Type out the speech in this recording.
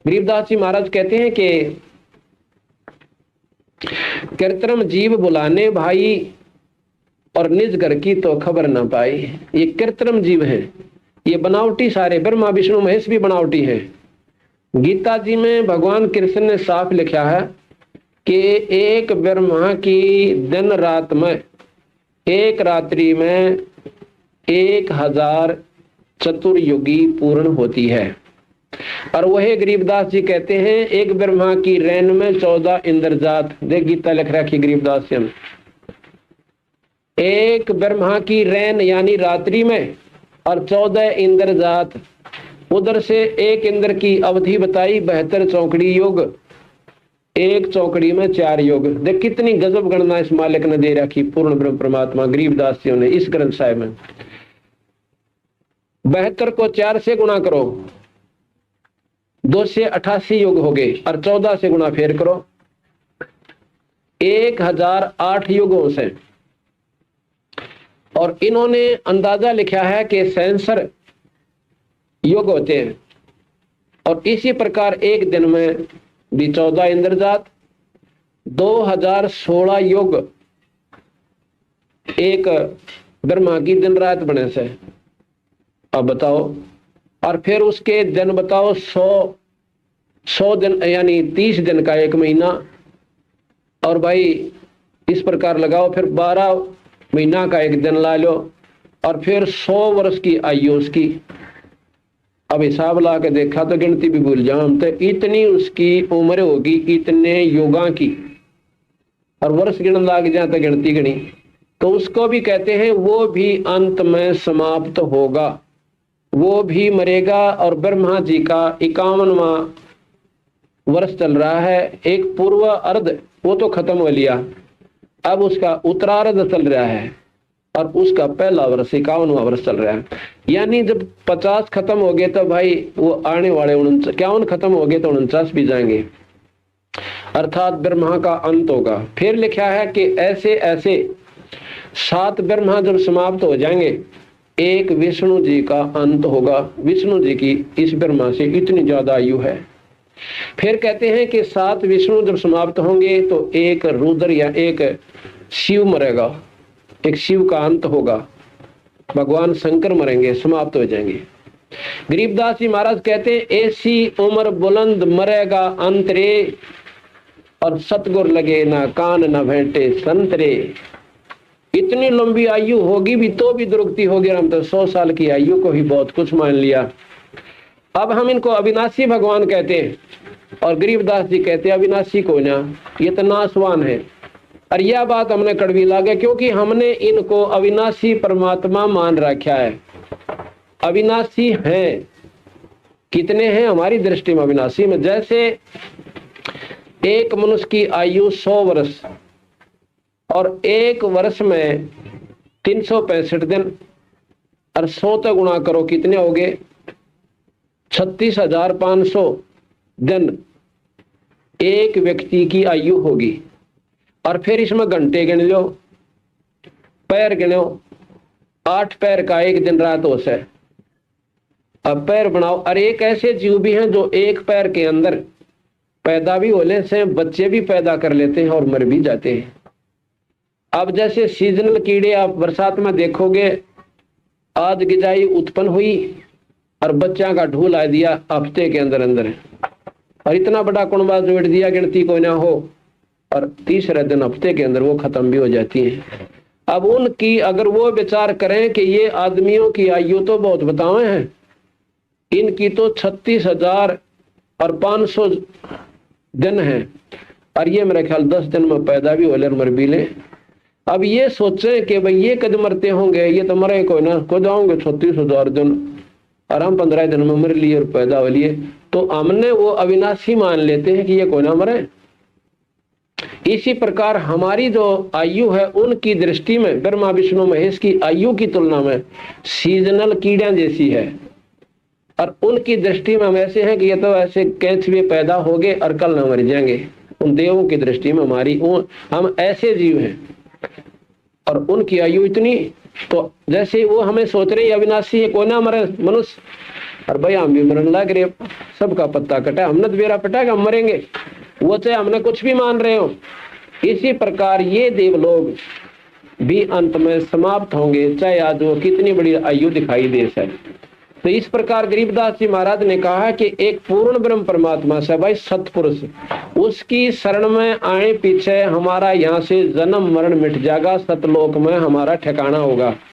गरीबदास जी महाराज कहते हैं कि कृत्रिम जीव बुलाने भाई और निज घर की तो खबर ना पाई। ये कृत्रिम जीव है, ये बनावटी सारे, ब्रह्मा विष्णु महेश भी बनावटी है। गीता जी में भगवान कृष्ण ने साफ लिखा है कि एक ब्रह्मा की दिन रात में, एक रात्रि में 1000 चतुर्युगी पूर्ण होती है। और वही गरीबदास जी कहते हैं एक ब्रह्मा की रैन में 14 इंद्रजात। देख गीता लिख रखी गरीबदास जी, एक ब्रह्मा की रैन यानी रात्रि में और 14 इंद्रजात। उधर से एक इंद्र की अवधि बताई 72 चौकड़ी योग, एक चौकड़ी में 4 योग। देख कितनी गजब गणना इस मालिक ने दे रखी, पूर्ण ब्रह्म परमात्मा गरीबदास जी ने इस ग्रंथ साहिब में। 72 को 4 से गुणा करो, 2 से 88 योग हो गए, और 14 से गुणा फेर करो 1008 युगों से। और इन्होंने अंदाजा लिखा है कि सेंसर युग होते हैं, और इसी प्रकार एक दिन में भी 14 इंद्रजात, 2016 युग एक ब्रह्मा की दिन रात बने से। अब बताओ, और फिर उसके दिन बताओ 100 दिन यानी 30 दिन का एक महीना, और भाई इस प्रकार लगाओ, फिर 12 महीना का एक दिन ला लो, और फिर 100 वर्ष की आयु उसकी। अब हिसाब ला के देखा तो गिनती भी भूल जाओ हम, तो इतनी उसकी उम्र होगी इतने युगा की, और वर्ष गिन लाग जाए तो गिनती गिनी, तो उसको भी कहते हैं वो भी अंत में समाप्त होगा, वो भी मरेगा। और ब्रह्मा जी का 51वां वर्ष चल रहा है, एक पूर्व अर्ध वो तो खत्म हो लिया, अब उसका उत्तरार्ध चल रहा है, और उसका पहला वर्ष 51वां वर्ष चल रहा है। यानी जब 50 खत्म हो गए तो भाई वो आने वाले 51 खत्म हो गए तो 49 भी जाएंगे, अर्थात ब्रह्मा का अंत होगा। फिर लिखा है कि ऐसे ऐसे 7 ब्रह्मा जब समाप्त हो जाएंगे, एक विष्णु जी का अंत होगा। विष्णु जी की इस ब्रह्मा से इतनी ज्यादा आयु है। फिर कहते हैं कि 7 विष्णु जब समाप्त होंगे तो एक रुद्र या एक शिव मरेगा, एक शिव का अंत होगा, भगवान शंकर मरेंगे, समाप्त हो जाएंगे। गरीबदास जी महाराज कहते हैं ऐसी उम्र बुलंद मरेगा अंतरे, और सतगुर लगे ना कान न भेंटे संतरे। इतनी लंबी आयु होगी भी तो भी दुर्गति होगी, हम तो 100 साल की आयु को ही बहुत कुछ मान लिया। अब हम इनको अविनाशी भगवान कहते हैं, और गरीबदास जी कहते हैं अविनाशी को ना, ये तो नासवान है। और यह बात हमने कड़वी लागे, क्योंकि हमने इनको अविनाशी परमात्मा मान रखा है। अविनाशी हैं, कितने हैं हमारी दृष्टि में अविनाशी में? जैसे एक मनुष्य की आयु 100 वर्ष, और एक वर्ष में 365 दिन, और 100 तो गुणा करो कितने हो गए? 36,500 दिन एक व्यक्ति की आयु होगी। और फिर इसमें घंटे गिन लो, पैर गिनो, 8 पैर का एक दिन रात हो से। अब पैर बनाओ, और एक ऐसे जीव भी हैं जो एक पैर के अंदर पैदा भी हो लेते हैं, बच्चे भी पैदा कर लेते हैं और मर भी जाते हैं। अब जैसे सीजनल कीड़े आप बरसात में देखोगे, आज गिजाई उत्पन्न हुई और बच्चा का ढूल आ दिया हफ्ते के अंदर अंदर, और इतना बड़ा कुंबा जोड़ दिया गिनती कोई ना हो, और तीसरे दिन हफ्ते के अंदर वो खत्म भी हो जाती है। अब उनकी अगर वो विचार करें कि ये आदमियों की आयु तो बहुत बताए हैं, इनकी तो 36,500 दिन है, और ये मेरे ख्याल 10 दिन में पैदा भी हो ले और मर भी ले। अब ये सोचे कि भाई ये कद मरते होंगे, ये तो मरे कोई ना को जाओगे 36,000 दिन, और हम 15 दिन में मर लिए और पैदा हो लिए, तो हमने वो अविनाशी मान लेते हैं कि ये कोई ना मरे। इसी प्रकार हमारी जो आयु है उनकी दृष्टि में ब्रह्मा विष्णु महेश की आयु की तुलना में सीजनल कीड़ियां जैसी है, और उनकी दृष्टि में हम ऐसे हैं कि ये तो ऐसे कैंचुए पैदा हो गए और कल न मर जाएंगे। उन देवों की दृष्टि में हम ऐसे जीव हैं, और उनकी आयु इतनी, तो जैसे वो हमें सोच रहे हैं अविनाशी है, कोई ना मरे मनुष्य, और भाई हम भी मरने लग रहे, सबका पत्ता कटा, हमने तो बेरा पटाएगा, हम मरेंगे, वो चाहे हमने कुछ भी मान रहे हो। इसी प्रकार ये देवलोग भी अंत में समाप्त होंगे, चाहे आज वो कितनी बड़ी आयु दिखाई दे सके। तो इस प्रकार गरीबदास जी महाराज ने कहा कि एक पूर्ण ब्रह्म परमात्मा से भाई सतपुरुष, उसकी शरण में आए पीछे हमारा यहाँ से जन्म मरण मिट जाएगा, सतलोक में हमारा ठिकाना होगा।